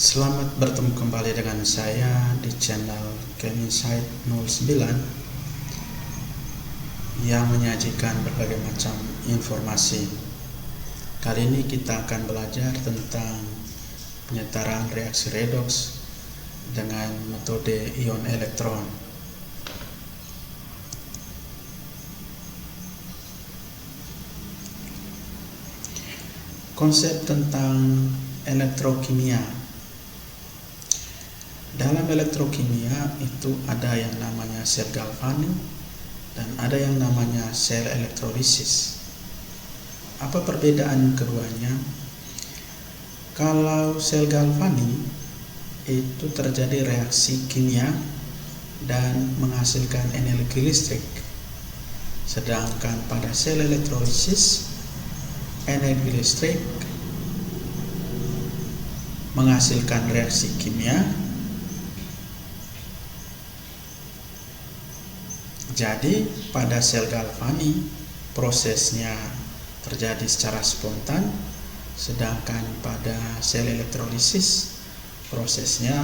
Selamat bertemu kembali dengan saya di channel Keminsight 09 yang menyajikan berbagai macam informasi. Kali ini kita akan belajar tentang penyetaraan reaksi redox dengan metode ion elektron. Konsep tentang elektrokimia. Dalam elektrokimia itu ada yang namanya sel galvanik dan ada yang namanya sel elektrolisis. Apa perbedaan keduanya? Kalau sel galvanik itu terjadi reaksi kimia dan menghasilkan energi listrik. Sedangkan pada sel elektrolisis, energi listrik menghasilkan reaksi kimia. Jadi pada sel galvanik prosesnya terjadi secara spontan, sedangkan pada sel elektrolisis prosesnya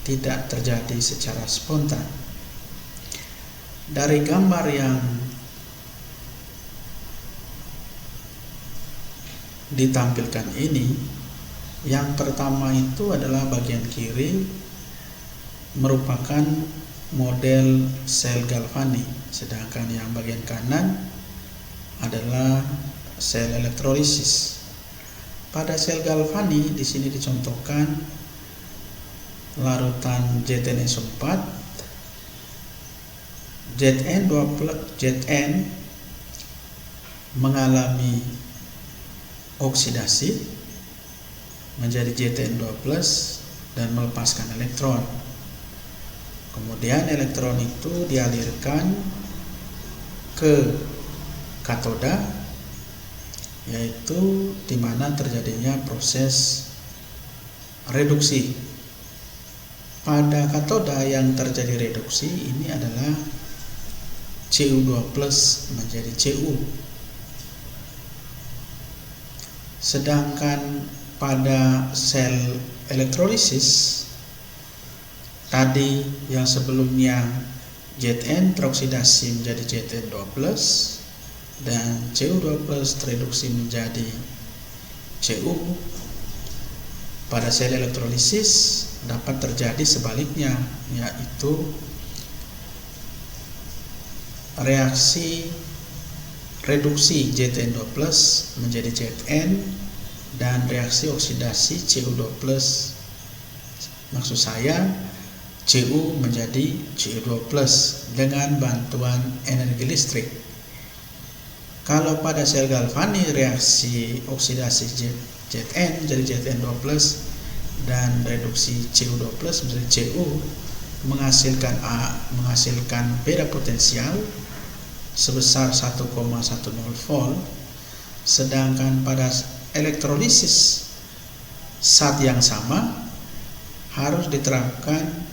tidak terjadi secara spontan. Dari gambar yang ditampilkan ini, yang pertama itu adalah bagian kiri merupakan model sel galvanik, sedangkan yang bagian kanan adalah sel elektrolisis. Pada sel galvanik di sini dicontohkan larutan ZnSO4, Zn mengalami oksidasi menjadi Zn2+ dan melepaskan elektron. Kemudian elektron itu dialirkan ke katoda, yaitu di mana terjadinya proses reduksi. Pada katoda yang terjadi reduksi ini adalah Cu2+ menjadi Cu. Sedangkan pada sel elektrolisis tadi yang sebelumnya Zn teroksidasi menjadi Zn2+ dan Cu2+ tereduksi menjadi Cu. Pada sel elektrolisis dapat terjadi sebaliknya, yaitu reaksi reduksi Zn2+ menjadi Zn dan reaksi oksidasi Cu2+. Maksud saya Cu menjadi Cu2+ dengan bantuan energi listrik. Kalau pada sel galvanik reaksi oksidasi Zn jadi Zn2+ dan reduksi Cu2+ menjadi Cu menghasilkan beda potensial sebesar 1,10 volt. Sedangkan pada elektrolisis saat yang sama harus diterapkan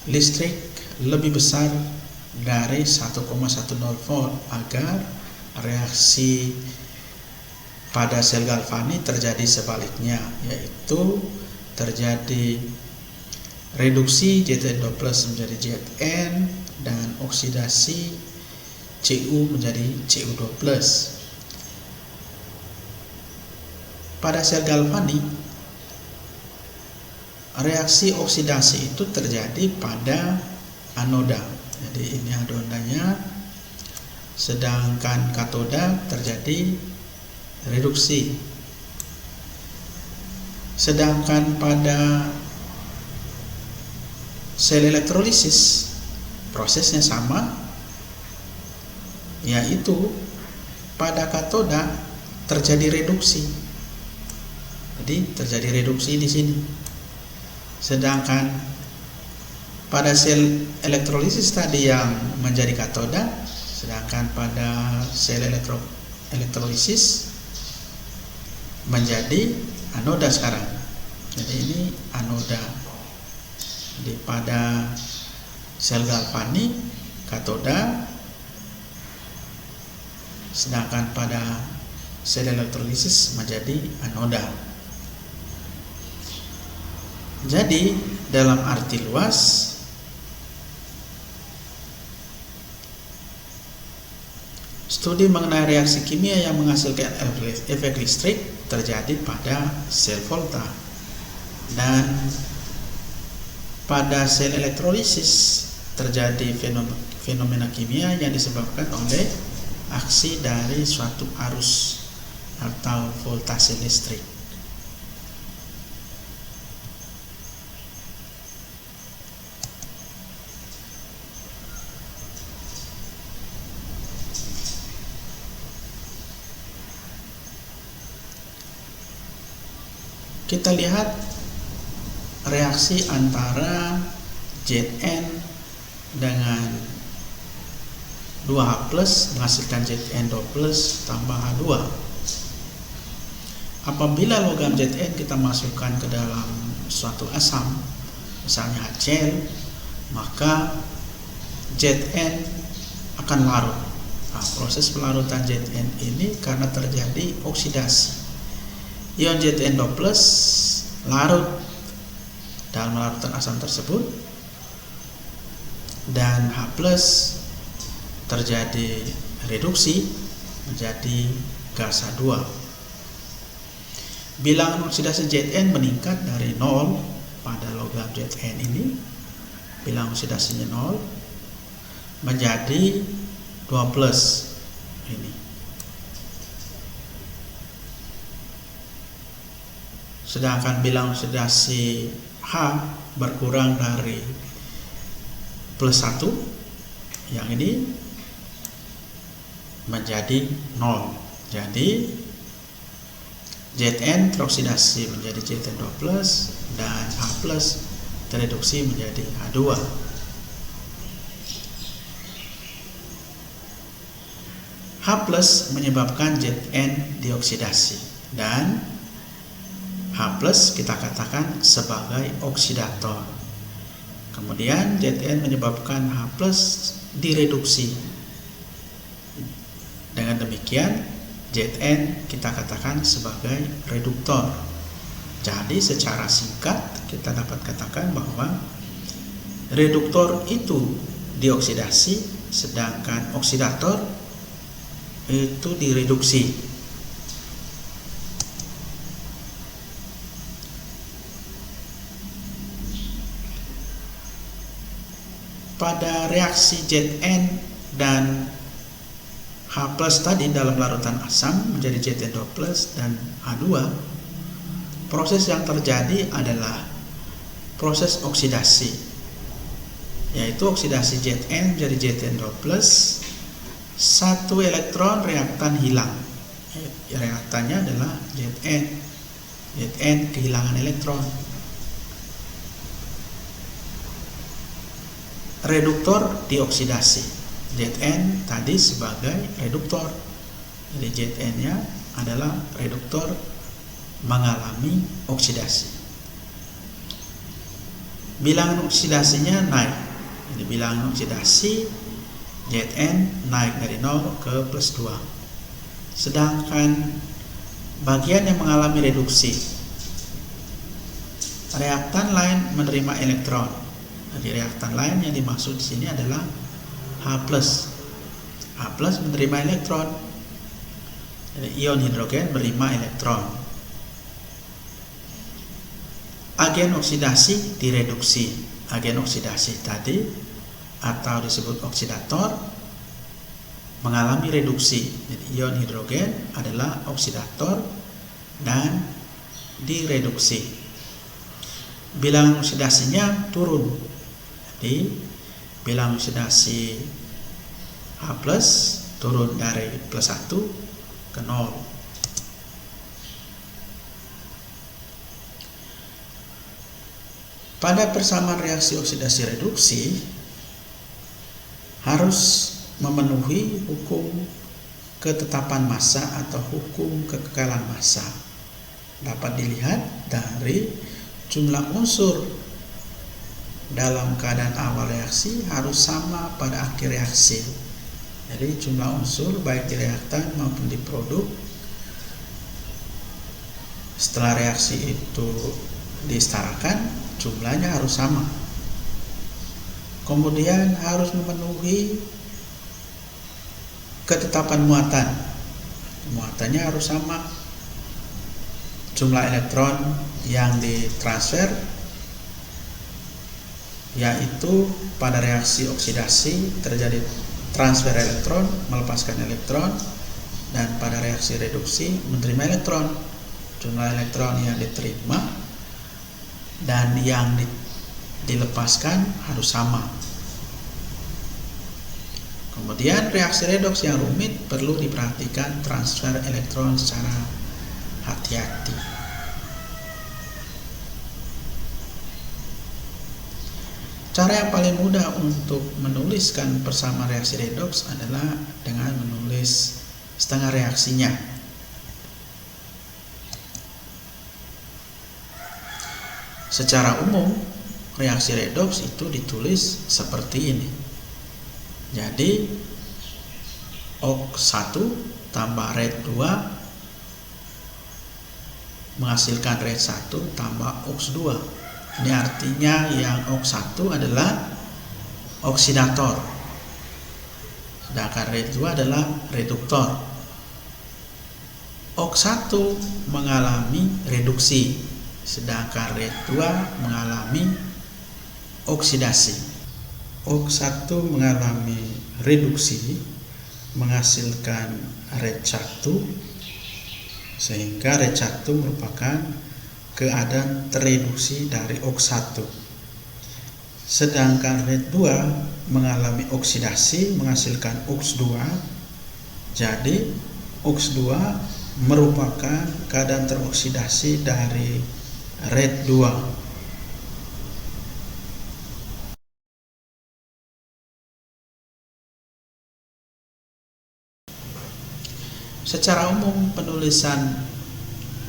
listrik lebih besar dari 1,10 volt agar reaksi pada sel galvanik terjadi sebaliknya, yaitu terjadi reduksi Zn2+ menjadi Zn dan oksidasi Cu menjadi Cu2+. Pada sel galvanik reaksi oksidasi itu terjadi pada anoda. Jadi ini anodanya, sedangkan katoda terjadi reduksi. Sedangkan pada sel elektrolisis prosesnya sama, yaitu pada katoda terjadi reduksi. Jadi terjadi reduksi di sini. Sedangkan pada sel elektrolisis tadi yang menjadi katoda, sedangkan pada sel elektrolisis menjadi anoda sekarang. Jadi ini anoda. Jadi pada sel galvanik katoda, sedangkan pada sel elektrolisis menjadi anoda. Jadi dalam arti luas, studi mengenai reaksi kimia yang menghasilkan efek listrik terjadi pada sel volta, dan pada sel elektrolisis terjadi fenomena kimia yang disebabkan oleh aksi dari suatu arus atau voltase listrik. Kita lihat reaksi antara Zn dengan 2H+ menghasilkan Zn2+ tambah H2. Apabila logam Zn kita masukkan ke dalam suatu asam, misalnya HCl, maka Zn akan larut. Nah, proses pelarutan Zn ini karena terjadi oksidasi. Ion Zn2+ larut dalam larutan asam tersebut, dan H+ terjadi reduksi menjadi gas H2. Bilangan oksidasi Zn meningkat dari 0 pada logam Zn ini, bilangan oksidasinya 0, menjadi 2+ ini. Sedangkan bilangan oksidasi H berkurang dari +1, yang ini menjadi 0. Jadi Zn teroksidasi menjadi Zn2+ dan H+ tereduksi menjadi H2. H+ menyebabkan Zn dioksidasi, dan H+ kita katakan sebagai oksidator. Kemudian Zn menyebabkan H+ direduksi. Dengan demikian Zn kita katakan sebagai reduktor. Jadi secara singkat kita dapat katakan bahwa reduktor itu dioksidasi, sedangkan oksidator itu direduksi. Pada reaksi Zn dan H+ tadi dalam larutan asam menjadi Zn2+ dan H2, proses yang terjadi adalah proses oksidasi, yaitu oksidasi Zn menjadi Zn2+, satu elektron reaktan hilang. Reaktannya adalah Zn. Zn kehilangan elektron. Reduktor dioksidasi. Zn tadi sebagai reduktor. Jadi Zn-nya adalah reduktor mengalami oksidasi. Bilangan oksidasinya naik. Jadi bilangan oksidasi Zn naik dari 0 ke +2. Sedangkan bagian yang mengalami reduksi, reaktan lain menerima elektron. Jadi reaktan lain yang dimaksud di sini adalah H+. H+ menerima elektron. Jadi ion hidrogen menerima elektron. Agen oksidasi direduksi. Agen oksidasi tadi atau disebut oksidator mengalami reduksi. Jadi ion hidrogen adalah oksidator dan direduksi. Bilangan oksidasinya turun. Jadi bilangan oksidasi H+ turun dari +1 ke 0. Pada persamaan reaksi oksidasi reduksi harus memenuhi hukum ketetapan massa atau hukum kekekalan massa. Dapat dilihat dari jumlah unsur dalam keadaan awal reaksi harus sama pada akhir reaksi. Jadi jumlah unsur baik di reaktan maupun di produk setelah reaksi itu disetarakan jumlahnya harus sama. Kemudian harus memenuhi ketetapan muatan. Muatannya harus sama. Jumlah elektron yang ditransfer, yaitu pada reaksi oksidasi terjadi transfer elektron, melepaskan elektron, dan pada reaksi reduksi menerima elektron. Jumlah elektron yang diterima dan yang dilepaskan harus sama. Kemudian reaksi redoks yang rumit perlu diperhatikan transfer elektron secara hati-hati. Cara yang paling mudah untuk menuliskan persamaan reaksi redoks adalah dengan menulis setengah reaksinya. Secara umum, reaksi redoks itu ditulis seperti ini. Jadi OX1 tambah RED2 menghasilkan RED1 tambah OX2. Ini artinya yang OX1 adalah oksidator, sedangkan RED2 adalah reduktor. OX1 mengalami reduksi, sedangkan RED2 mengalami oksidasi. OX1 mengalami reduksi menghasilkan RED1, sehingga RED1 merupakan keadaan tereduksi dari OX1. Sedangkan RED2 mengalami oksidasi menghasilkan OX2. Jadi OX2 merupakan keadaan teroksidasi dari RED2. Secara umum, penulisan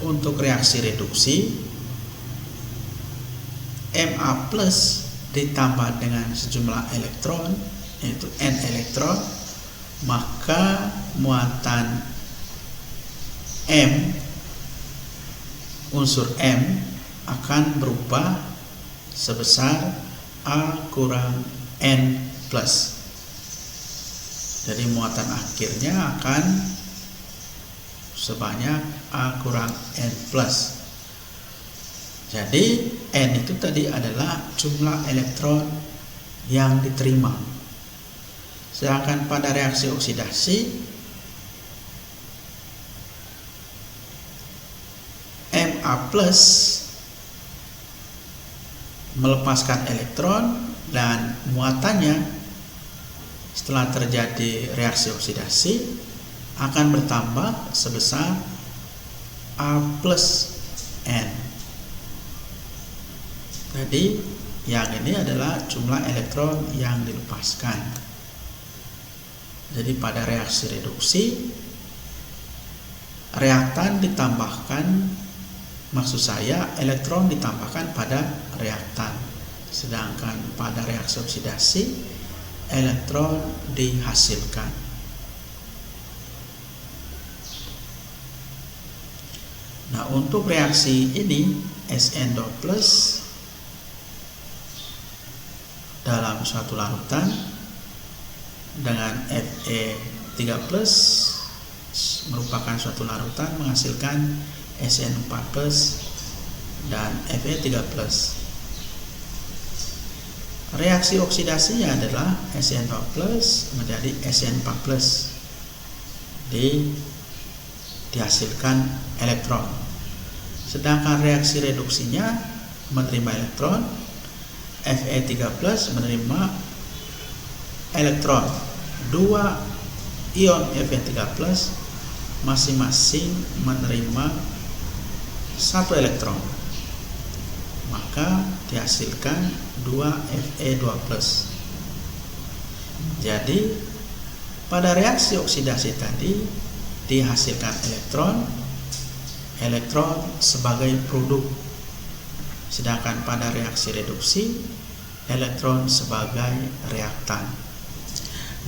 untuk reaksi reduksi Ma+ ditambah dengan sejumlah elektron, yaitu N elektron, maka muatan M, unsur M, akan berubah sebesar A kurang N+. Jadi muatan akhirnya akan sebanyak A kurang N+. Jadi N itu tadi adalah jumlah elektron yang diterima. Sedangkan pada reaksi oksidasi Ma+ melepaskan elektron dan muatannya setelah terjadi reaksi oksidasi akan bertambah sebesar A plus N. Jadi yang ini adalah jumlah elektron yang dilepaskan. Jadi pada reaksi reduksi, reaktan ditambahkan, maksud saya elektron ditambahkan pada reaktan. Sedangkan pada reaksi oksidasi, elektron dihasilkan. Nah, untuk reaksi ini SN2+ dalam suatu larutan dengan Fe3+ merupakan suatu larutan menghasilkan SN4+ dan Fe3+. Reaksi oksidasinya adalah SN2+ menjadi SN4+. Dihasilkan elektron. Sedangkan reaksi reduksinya menerima elektron, Fe3+ menerima elektron. Dua ion Fe3+ masing-masing menerima satu elektron, maka dihasilkan 2 Fe2+. Jadi pada reaksi oksidasi tadi dihasilkan elektron sebagai produk, sedangkan pada reaksi reduksi elektron sebagai reaktan.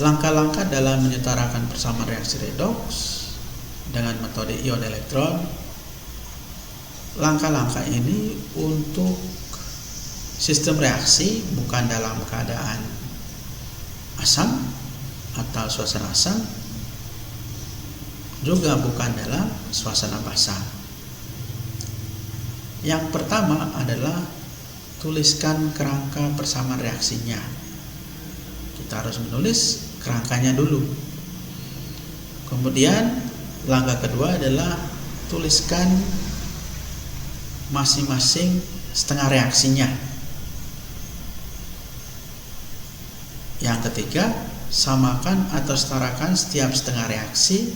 Langkah-langkah dalam menyetarakan persamaan reaksi redoks dengan metode ion elektron. Langkah-langkah ini untuk Sistem reaksi bukan dalam keadaan asam atau suasana asam, juga bukan dalam suasana basah. Yang pertama adalah tuliskan kerangka persamaan reaksinya. Kita harus menulis kerangkanya dulu. Kemudian langkah kedua adalah tuliskan masing-masing setengah reaksinya. Yang ketiga, samakan atau setarakan setiap setengah reaksi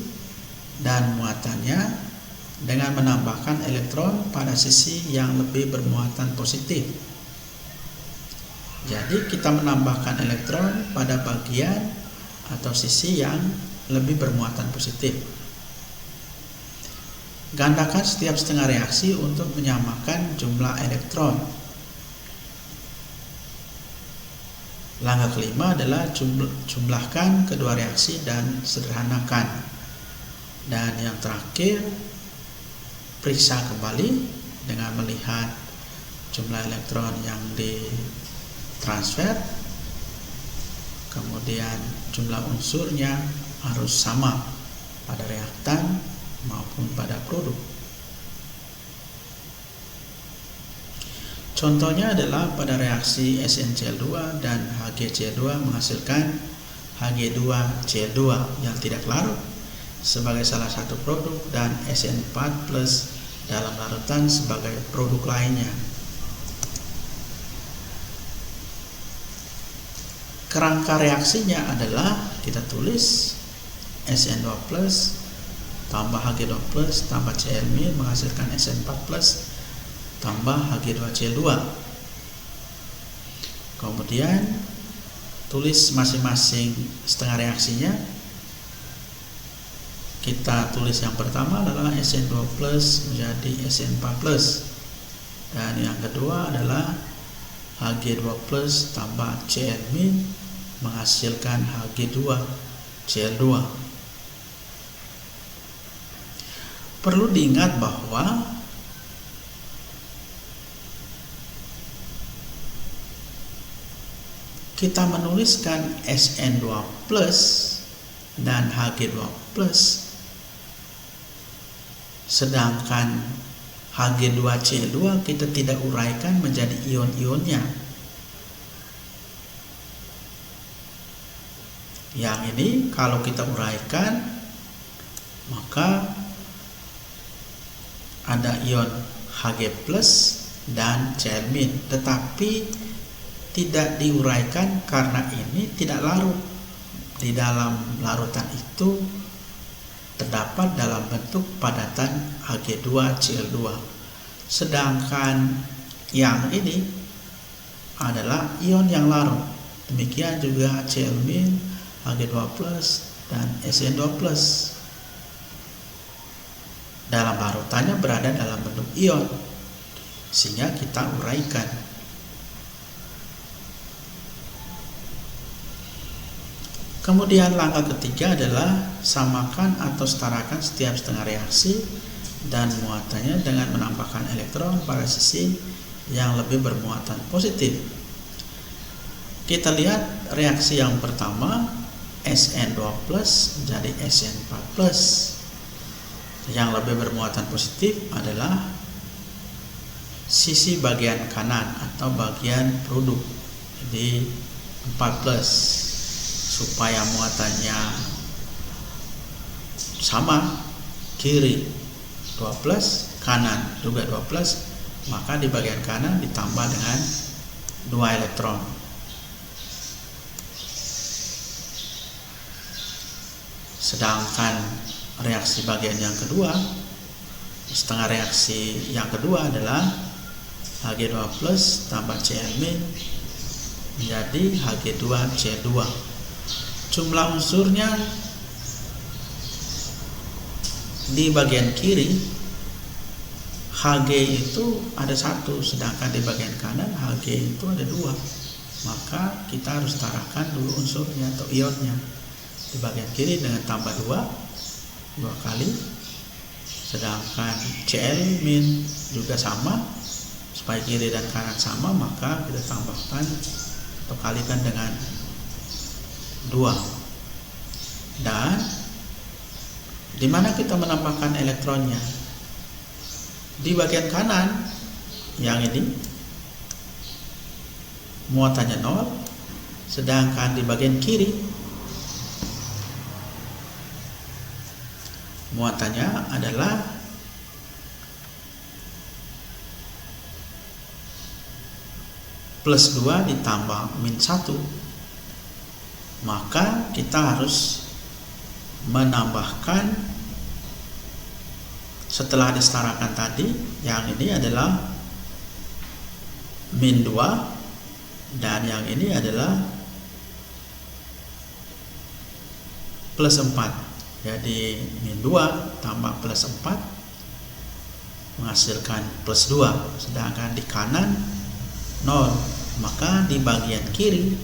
dan muatannya dengan menambahkan elektron pada sisi yang lebih bermuatan positif. Jadi kita menambahkan elektron pada bagian atau sisi yang lebih bermuatan positif. Gandakan setiap setengah reaksi untuk menyamakan jumlah elektron. Langkah kelima adalah jumlahkan kedua reaksi dan sederhanakan. Dan yang terakhir, periksa kembali dengan melihat jumlah elektron yang ditransfer, kemudian jumlah unsurnya harus sama pada reaktan maupun pada produk. Contohnya adalah pada reaksi SnCl2 dan HgCl2 menghasilkan Hg2Cl2 yang tidak larut sebagai salah satu produk dan SN4+ dalam larutan sebagai produk lainnya. Kerangka reaksinya adalah kita tulis SN2+ tambah Hg2+ tambah Cl- menghasilkan SN4+ tambah Hg2Cl2. Kemudian tulis masing-masing setengah reaksinya. Kita tulis yang pertama adalah SN2+ menjadi SN4+, dan yang kedua adalah Hg2+ tambah Cl- menghasilkan Hg2Cl2. Perlu diingat bahwa kita menuliskan SN2+ dan Hg2+, sedangkan Hg2Cl2 kita tidak uraikan menjadi ion-ionnya. Yang ini kalau kita uraikan, maka ada ion Hg+ dan Cl-, tetapi tidak diuraikan karena ini tidak larut. Di dalam larutan itu terdapat dalam bentuk padatan Hg2Cl2. Sedangkan yang ini adalah ion yang larut. Demikian juga Cl-, Hg2+ dan Sn2+. Dalam larutannya berada dalam bentuk ion, sehingga kita uraikan. Kemudian langkah ketiga adalah samakan atau setarakan setiap setengah reaksi dan muatannya dengan menambahkan elektron pada sisi yang lebih bermuatan positif. Kita lihat reaksi yang pertama, Sn2+ menjadi Sn4+. Yang lebih bermuatan positif adalah sisi bagian kanan atau bagian produk, jadi 4+. Supaya muatannya sama, kiri 2+, kanan juga 2+, maka di bagian kanan ditambah dengan 2 elektron. Sedangkan reaksi bagian yang kedua, setengah reaksi yang kedua adalah Hg2+ tambah Cl- menjadi Hg2Cl2. Jumlah unsurnya di bagian kiri Hg itu ada 1, sedangkan di bagian kanan Hg itu ada 2. Maka kita harus setarakan dulu unsurnya atau ionnya. Di bagian kiri dengan tambah 2 kali, sedangkan Cl- juga sama Supaya kiri dan kanan sama, maka kita tambahkan atau kalikan dengan 2. Dan di mana kita menambahkan elektronnya? Di bagian kanan yang ini muatannya 0, sedangkan di bagian kiri muatannya adalah plus 2 ditambah min 1. Maka kita harus menambahkan, setelah disetarakan tadi, yang ini adalah min 2 dan yang ini adalah plus 4. Jadi min 2 tambah plus 4 menghasilkan plus 2, sedangkan di kanan 0. Maka di bagian kiri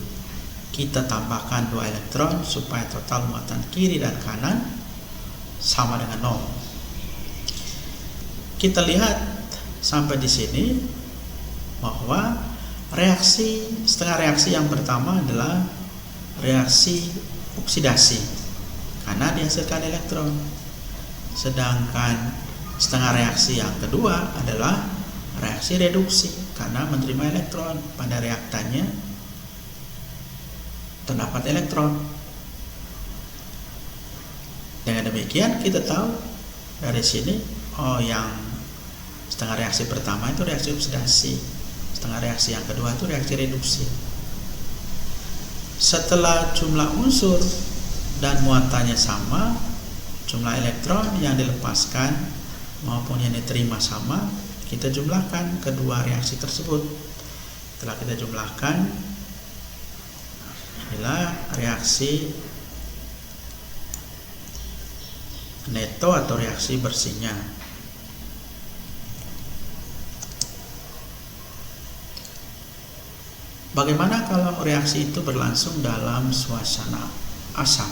kita tambahkan 2 elektron supaya total muatan kiri dan kanan sama dengan 0. Kita lihat sampai di sini bahwa setengah reaksi yang pertama adalah reaksi oksidasi karena dihasilkan elektron, sedangkan setengah reaksi yang kedua adalah reaksi reduksi karena menerima elektron. Pada reaktannya terdapat elektron. Dengan demikian kita tahu dari sini, yang setengah reaksi pertama itu reaksi oksidasi, setengah reaksi yang kedua itu reaksi reduksi. Setelah jumlah unsur dan muatannya sama, jumlah elektron yang dilepaskan maupun yang diterima sama, kita jumlahkan kedua reaksi tersebut. Setelah kita jumlahkan, inilah reaksi neto atau reaksi bersihnya. Bagaimana kalau reaksi itu berlangsung dalam suasana asam?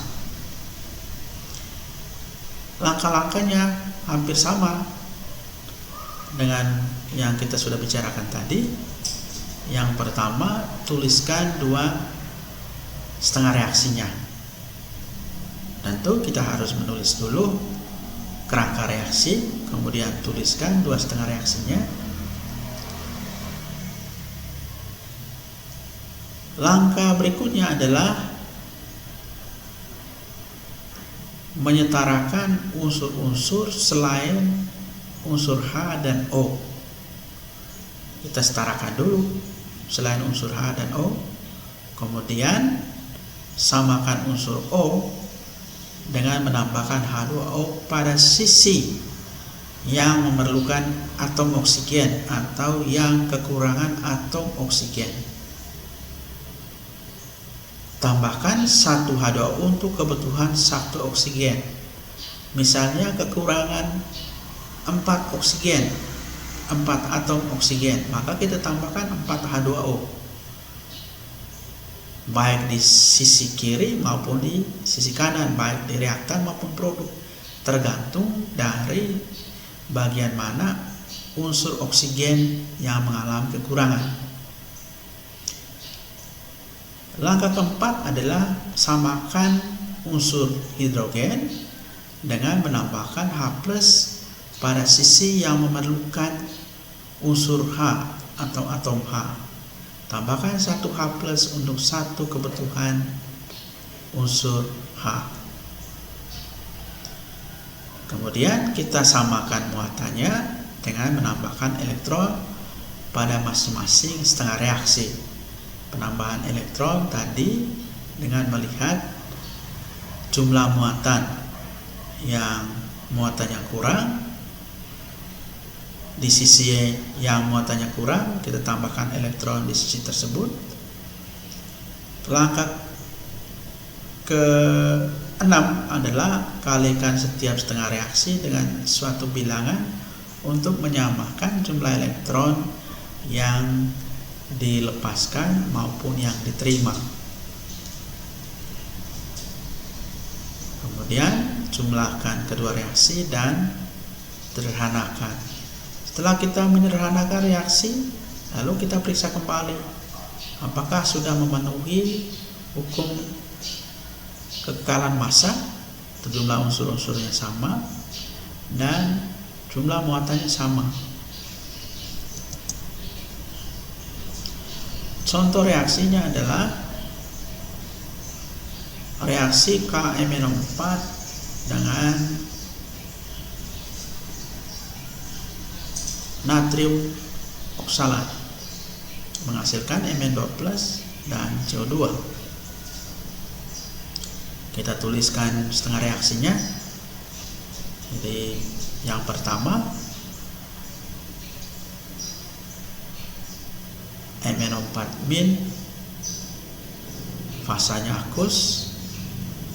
Langkah-langkahnya hampir sama dengan yang kita sudah bicarakan tadi. Yang pertama, tuliskan 2 setengah reaksinya. Tentu kita harus menulis dulu kerangka reaksi, kemudian tuliskan 2 setengah reaksinya. Langkah berikutnya adalah menyetarakan unsur-unsur selain unsur H dan O. Kita setarakan dulu selain unsur H dan O, kemudian samakan unsur O dengan menambahkan H2O pada sisi yang memerlukan atom oksigen atau yang kekurangan atom oksigen. Tambahkan 1 H2O untuk kebutuhan 1 oksigen. Misalnya kekurangan 4 oksigen, 4 atom oksigen, maka kita tambahkan 4 H2O. Baik di sisi kiri maupun di sisi kanan, baik di reaktan maupun produk, tergantung dari bagian mana unsur oksigen yang mengalami kekurangan. Langkah keempat adalah samakan unsur hidrogen dengan menambahkan H+ pada sisi yang memerlukan unsur H atau atom H. Tambahkan 1 H+ untuk 1 kebutuhan unsur H. Kemudian kita samakan muatannya dengan menambahkan elektron pada masing-masing setengah reaksi. Penambahan elektron tadi dengan melihat jumlah muatan yang muatannya kurang, di sisi yang muatannya kurang kita tambahkan elektron di sisi tersebut. Langkah ke-6 adalah kalikan setiap setengah reaksi dengan suatu bilangan untuk menyamakan jumlah elektron yang dilepaskan maupun yang diterima. Kemudian jumlahkan kedua reaksi dan sederhanakan. Setelah kita menyederhanakan reaksi, lalu kita periksa kembali apakah sudah memenuhi hukum kekekalan massa, jumlah unsur-unsurnya sama dan jumlah muatannya sama. Contoh reaksinya adalah reaksi KMnO4 dengan natrium oksalat menghasilkan Mn2+ dan CO2. Kita tuliskan setengah reaksinya. Jadi yang pertama MnO4- fasanya aqueous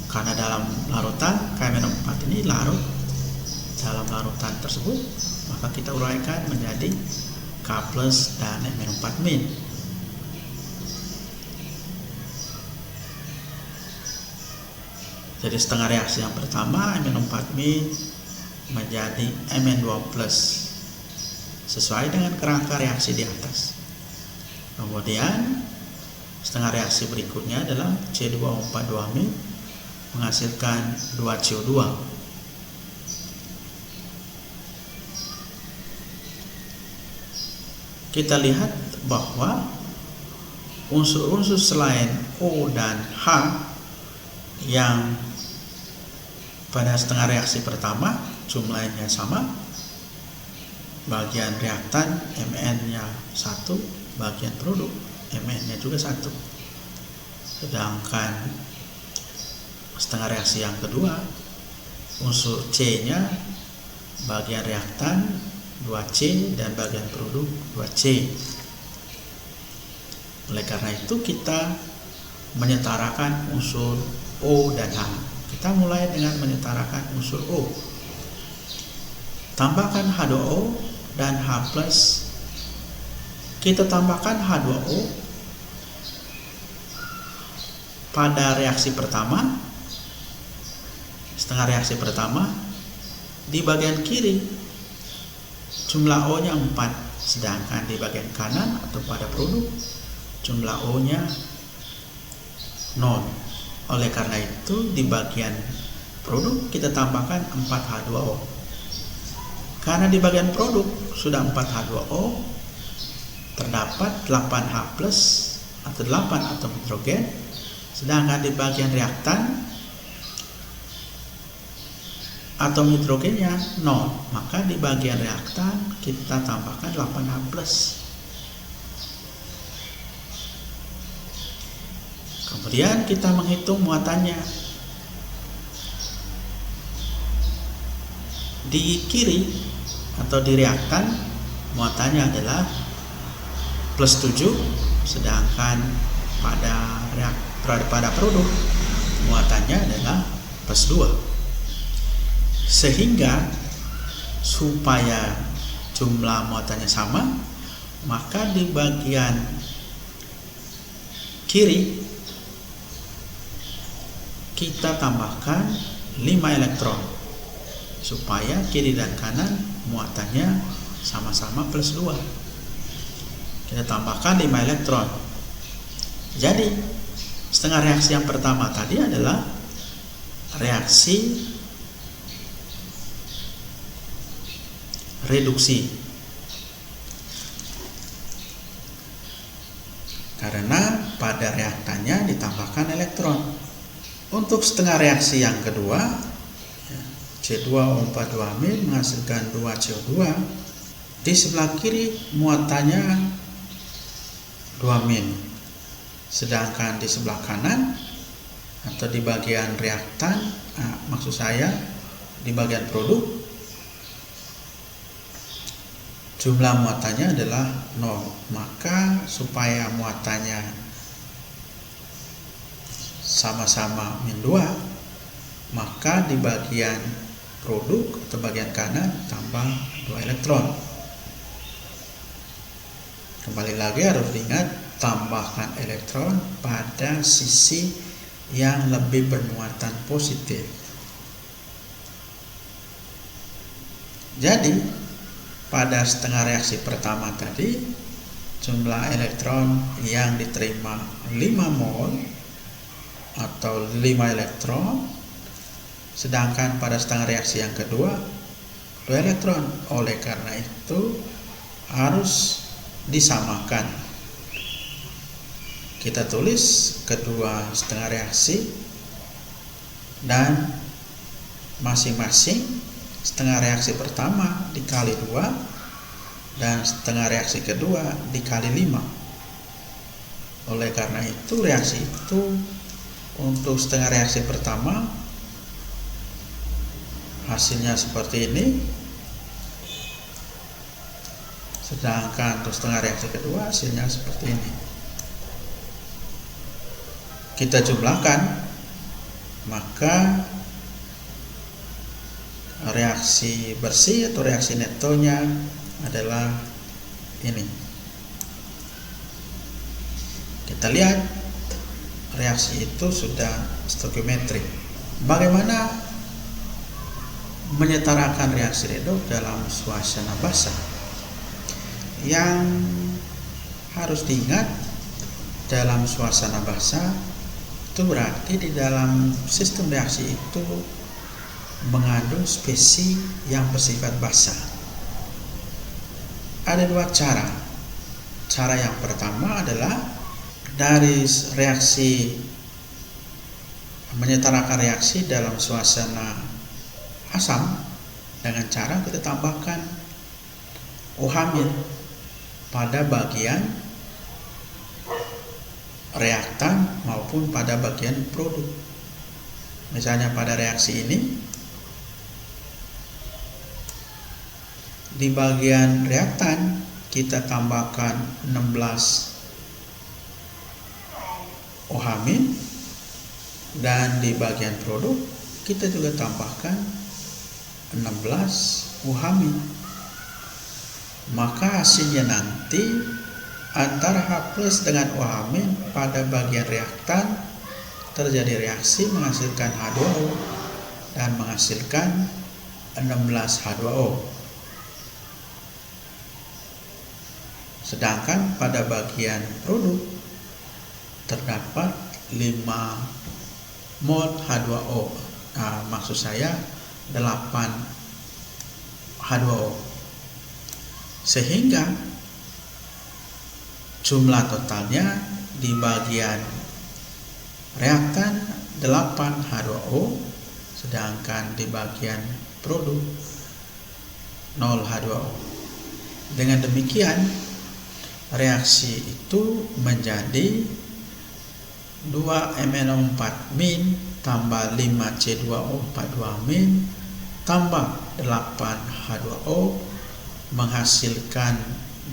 karena dalam larutan KMnO4 ini larut dalam larutan tersebut, maka kita uraikan menjadi K+ dan MnO4-. Jadi setengah reaksi yang pertama MnO4- menjadi Mn2+ sesuai dengan kerangka reaksi di atas. Kemudian setengah reaksi berikutnya adalah C2O42- menghasilkan 2CO2. Kita lihat bahwa unsur-unsur selain O dan H yang pada setengah reaksi pertama jumlahnya sama, bagian reaktan Mn-nya 1, bagian produk Mn-nya juga 1. Sedangkan setengah reaksi yang kedua, unsur C-nya bagian reaktan 2C dan bagian produk 2C. Oleh karena itu kita menyetarakan unsur O dan H. Kita mulai dengan menyetarakan unsur O. Tambahkan H2O dan H+. Kita tambahkan H2O pada reaksi pertama, setengah reaksi pertama, di bagian kiri jumlah O-nya 4, sedangkan di bagian kanan atau pada produk jumlah O-nya 0. Oleh karena itu di bagian produk kita tambahkan 4H2O. Karena di bagian produk sudah 4H2O, terdapat 8H+ atau 8 atom hidrogen, sedangkan di bagian reaktan atom hidrogennya 0, maka di bagian reaktan kita tambahkan 8H+. Kemudian kita menghitung muatannya. Di kiri atau di reaktan muatannya adalah +7, sedangkan pada produk muatannya adalah +2. Sehingga supaya jumlah muatannya sama, maka di bagian kiri kita tambahkan 5 elektron supaya kiri dan kanan muatannya sama-sama +2. Kita tambahkan 5 elektron. Jadi setengah reaksi yang pertama tadi adalah reaksi reduksi, karena pada reaktannya ditambahkan elektron. Untuk setengah reaksi yang kedua, C2O42- menghasilkan 2CO2, di sebelah kiri muatannya 2-, sedangkan di sebelah kanan atau di bagian reaktan, maksud saya di bagian produk, jumlah muatannya adalah 0. Maka supaya muatannya sama-sama -2, maka di bagian produk atau bagian kanan tambah 2 elektron. Kembali lagi harus diingat, tambahkan elektron pada sisi yang lebih bermuatan positif. Jadi pada setengah reaksi pertama tadi jumlah elektron yang diterima 5 mol atau 5 elektron, sedangkan pada setengah reaksi yang kedua 2 elektron. Oleh karena itu harus disamakan. Kita tulis kedua setengah reaksi dan masing-masing setengah reaksi pertama dikali 2 dan setengah reaksi kedua dikali 5. Oleh karena itu reaksi itu untuk setengah reaksi pertama hasilnya seperti ini, sedangkan untuk setengah reaksi kedua hasilnya seperti ini. Kita jumlahkan, maka reaksi bersih atau reaksi netonya adalah ini. Kita lihat reaksi itu sudah stoikiometrik. Bagaimana menyetarakan reaksi redoks dalam suasana basah? Yang harus diingat, dalam suasana basah itu berarti di dalam sistem reaksi itu mengandung spesies yang bersifat basah. Ada 2 cara. Cara yang pertama adalah dari reaksi menyetarakan reaksi dalam suasana asam dengan cara kita tambahkan OH- pada bagian reaktan maupun pada bagian produk. Misalnya pada reaksi ini, di bagian reaktan kita tambahkan 16 OH- dan di bagian produk kita juga tambahkan 16 OH-. Maka hasilnya nanti antara H+ dengan OH- pada bagian reaktan terjadi reaksi menghasilkan H2O dan menghasilkan 16 H2O. Sedangkan pada bagian produk terdapat 5 mol H2O. Maksud saya 8 H2O. Sehingga jumlah totalnya di bagian reaktan 8 H2O, sedangkan di bagian produk 0 H2O. Dengan demikian reaksi itu menjadi 2MnO4- tambah 5C2O42- tambah 8H2O menghasilkan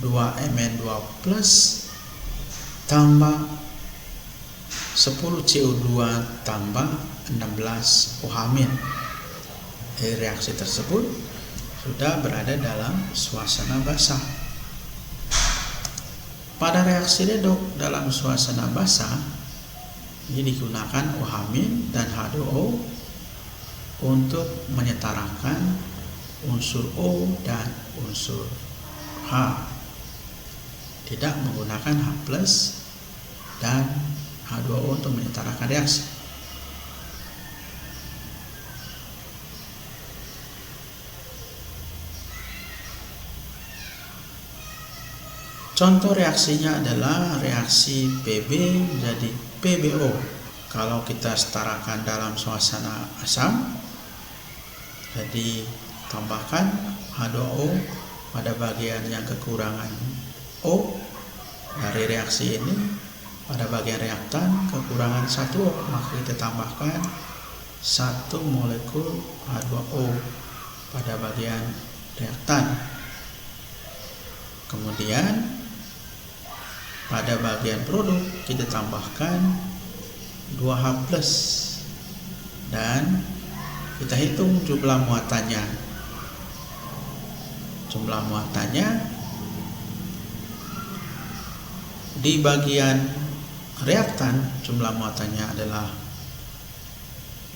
2Mn2+ tambah 10CO2 tambah 16 OH-. Reaksi tersebut sudah berada dalam suasana basah. Pada reaksi redoks dalam suasana basah, ini digunakan OH- dan H2O untuk menyetarakan unsur O dan unsur H. Tidak menggunakan H+ dan H2O untuk menyetarakan reaksi. Contoh reaksinya adalah reaksi Pb menjadi PbO. Kalau kita setarakan dalam suasana asam, jadi tambahkan H2O pada bagian yang kekurangan O dari reaksi ini, pada bagian reaktan kekurangan 1O, maka kita tambahkan 1 molekul H2O pada bagian reaktan. Kemudian pada bagian produk kita tambahkan 2H+ dan kita hitung jumlah muatannya. Jumlah muatannya di bagian reaktan jumlah muatannya adalah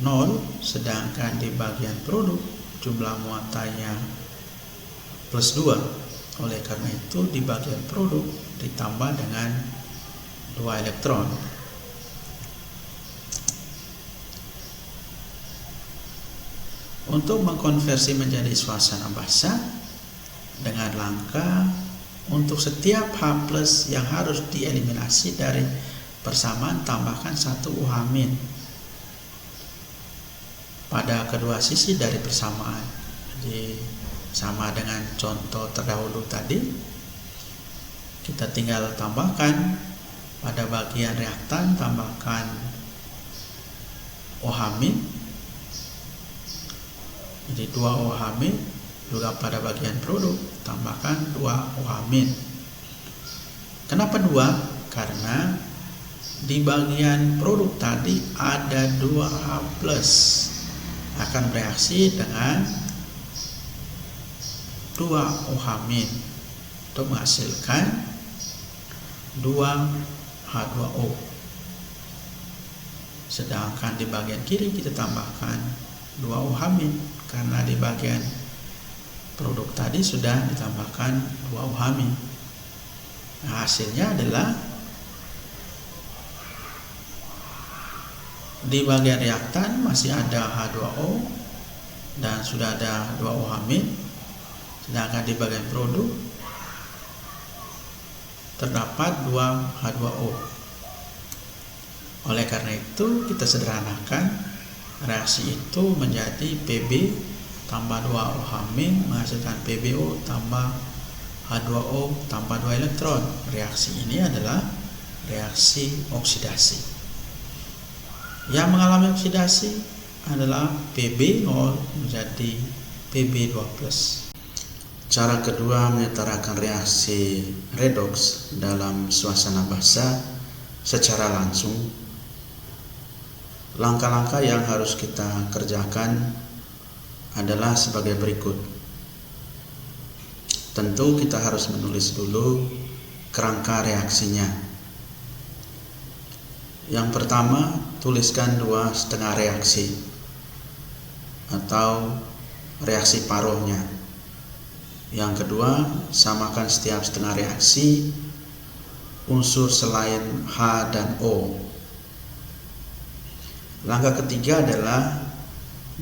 0, sedangkan di bagian produk jumlah muatannya plus 2. Oleh karena itu di bagian produk ditambah dengan 2 elektron. Untuk mengkonversi menjadi suasana basah dengan langkah untuk setiap H+ yang harus dieliminasi dari persamaan tambahkan 1 UH- pada kedua sisi dari persamaan. Jadi sama dengan contoh terdahulu tadi, kita tinggal tambahkan pada bagian reaktan, tambahkan OH-. Jadi 2 OH- juga pada bagian produk tambahkan 2 OH-. Kenapa 2? Karena di bagian produk tadi ada 2 H+ akan bereaksi dengan 2 OH- untuk menghasilkan 2 H2O. Sedangkan di bagian kiri kita tambahkan 2 OH- karena di bagian produk tadi sudah ditambahkan 2 OH-. Nah, hasilnya adalah di bagian reaktan masih ada H2O dan sudah ada 2 OH-. Sedangkan di bagian produk terdapat 2 H2O. Oleh karena itu kita sederhanakan reaksi itu menjadi Pb tambah 2 OH- menghasilkan PbO tambah H2O tambah 2 elektron. Reaksi ini adalah reaksi oksidasi. Yang mengalami oksidasi adalah Pb0 menjadi Pb2+. Cara kedua menyetarakan reaksi redoks dalam suasana basah secara langsung. Langkah-langkah yang harus kita kerjakan adalah sebagai berikut. Tentu kita harus menulis dulu kerangka reaksinya. Yang pertama, tuliskan 2 setengah reaksi atau reaksi paruhnya. Yang kedua, samakan setiap setengah reaksi unsur selain H dan O. Langkah ketiga adalah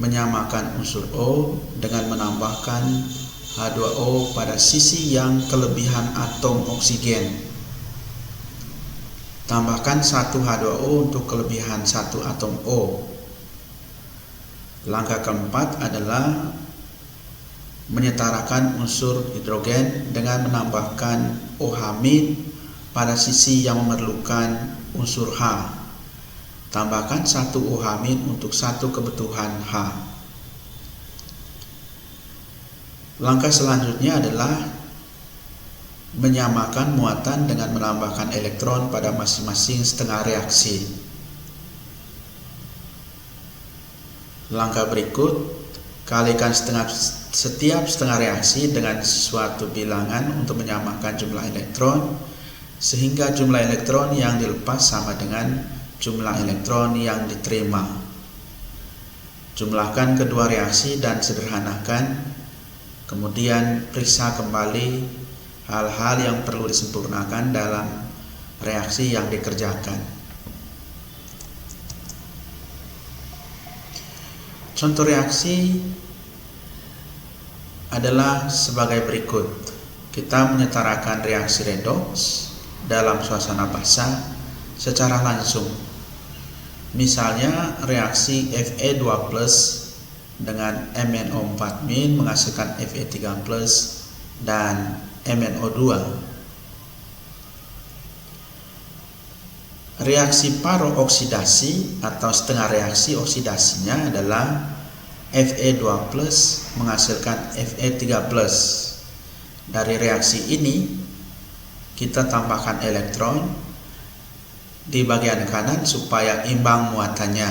menyamakan unsur O dengan menambahkan H2O pada sisi yang kelebihan atom oksigen. Tambahkan 1 H2O untuk kelebihan 1 atom O. Langkah keempat adalah menyetarakan unsur hidrogen dengan menambahkan OH- pada sisi yang memerlukan unsur H. Tambahkan 1 OH- untuk 1 kebutuhan H. Langkah selanjutnya adalah menyamakan muatan dengan menambahkan elektron pada masing-masing setengah reaksi. Langkah berikut, kalikan setiap setengah reaksi dengan suatu bilangan untuk menyamakan jumlah elektron, sehingga jumlah elektron yang dilepas sama dengan jumlah elektron yang diterima. Jumlahkan kedua reaksi dan sederhanakan, kemudian periksa kembali hal-hal yang perlu disempurnakan dalam reaksi yang dikerjakan. Contoh reaksi adalah sebagai berikut. Kita menyetarakan reaksi redoks dalam suasana basah secara langsung. Misalnya reaksi Fe2+ dengan MnO4- menghasilkan Fe3+ dan MnO2. Reaksi paro oksidasi atau setengah reaksi oksidasinya adalah Fe2+ menghasilkan Fe3+. Dari reaksi ini kita tambahkan elektron di bagian kanan supaya imbang muatannya.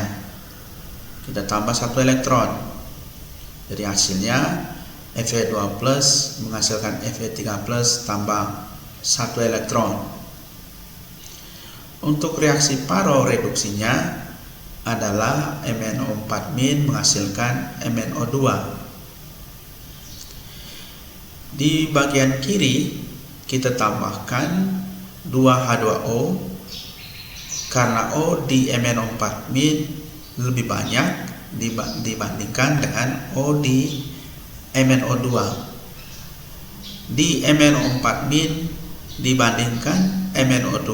Kita tambah 1 elektron. Jadi hasilnya Fe2+ menghasilkan Fe3+ tambah 1 elektron. Untuk reaksi paro reduksinya adalah MnO4- menghasilkan MnO2. Di bagian kiri kita tambahkan 2H2O karena O di MnO4- lebih banyak dibandingkan dengan O di MnO2. Di MnO4- dibandingkan MnO2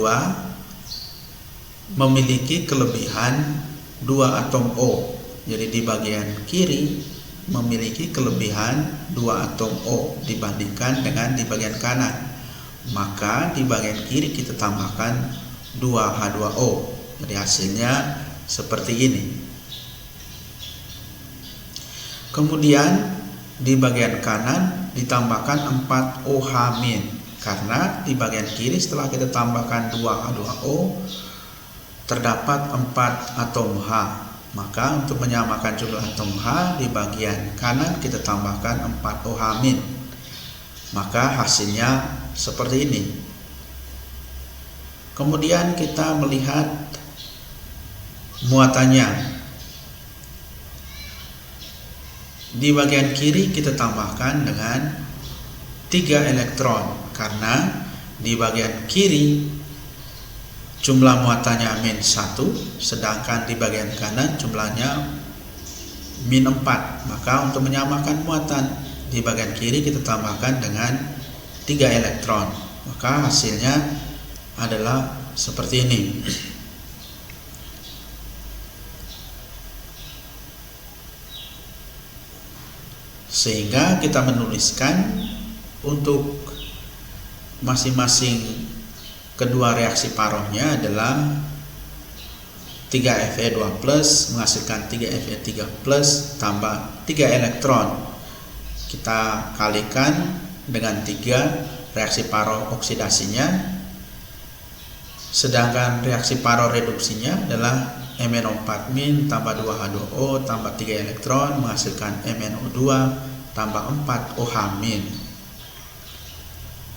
memiliki kelebihan 2 atom O. Jadi di bagian kiri memiliki kelebihan 2 atom O dibandingkan dengan di bagian kanan. Maka di bagian kiri kita tambahkan 2H2O. Jadi hasilnya seperti ini. Kemudian di bagian kanan ditambahkan 4OH- karena di bagian kiri setelah kita tambahkan 2H2O terdapat 4 atom H. Maka untuk menyamakan jumlah atom H di bagian kanan kita tambahkan 4OH-. Maka hasilnya seperti ini. Kemudian kita melihat muatannya. Di bagian kiri kita tambahkan dengan 3 elektron karena di bagian kiri jumlah muatannya -1, sedangkan di bagian kanan jumlahnya -4. Maka untuk menyamakan muatan di bagian kiri kita tambahkan dengan 3 elektron. Maka hasilnya adalah seperti ini. Sehingga kita menuliskan untuk masing-masing kedua reaksi parohnya adalah 3Fe2+ menghasilkan 3Fe3+ tambah 3 elektron. Kita kalikan dengan 3 reaksi paroh oksidasinya. Sedangkan reaksi paroh reduksinya adalah MnO4- tambah 2H2O tambah 3 elektron menghasilkan MnO2 tambah 4OH-.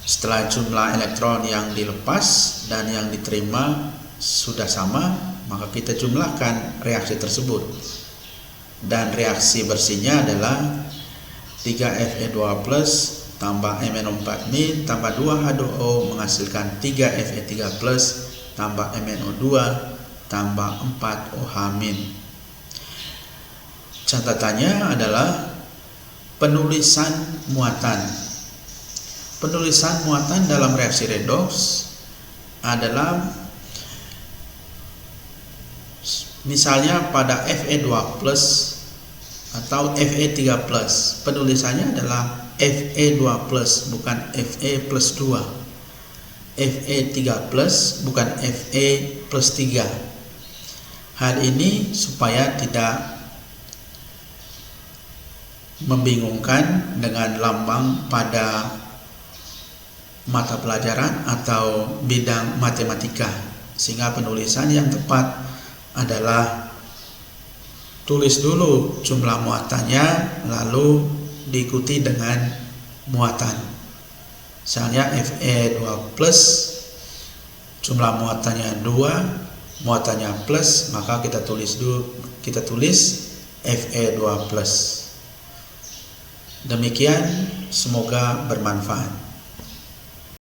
Setelah jumlah elektron yang dilepas dan yang diterima sudah sama, maka kita jumlahkan reaksi tersebut. Dan reaksi bersihnya adalah 3Fe2+ tambah MnO4- tambah 2H2O menghasilkan 3Fe3+ tambah MnO2 tambah 4OH-. Catatannya adalah penulisan muatan. Penulisan muatan dalam reaksi redoks adalah misalnya pada Fe2+ atau Fe3+, penulisannya adalah Fe2+ bukan Fe+2, Fe3+ bukan Fe+3. Hal ini supaya tidak membingungkan dengan lambang pada mata pelajaran atau bidang matematika, sehingga penulisan yang tepat adalah tulis dulu jumlah muatannya lalu diikuti dengan muatan. Misalnya Fe2+ jumlah muatannya 2, muatannya plus, maka kita tulis Fe2+. Demikian, semoga bermanfaat.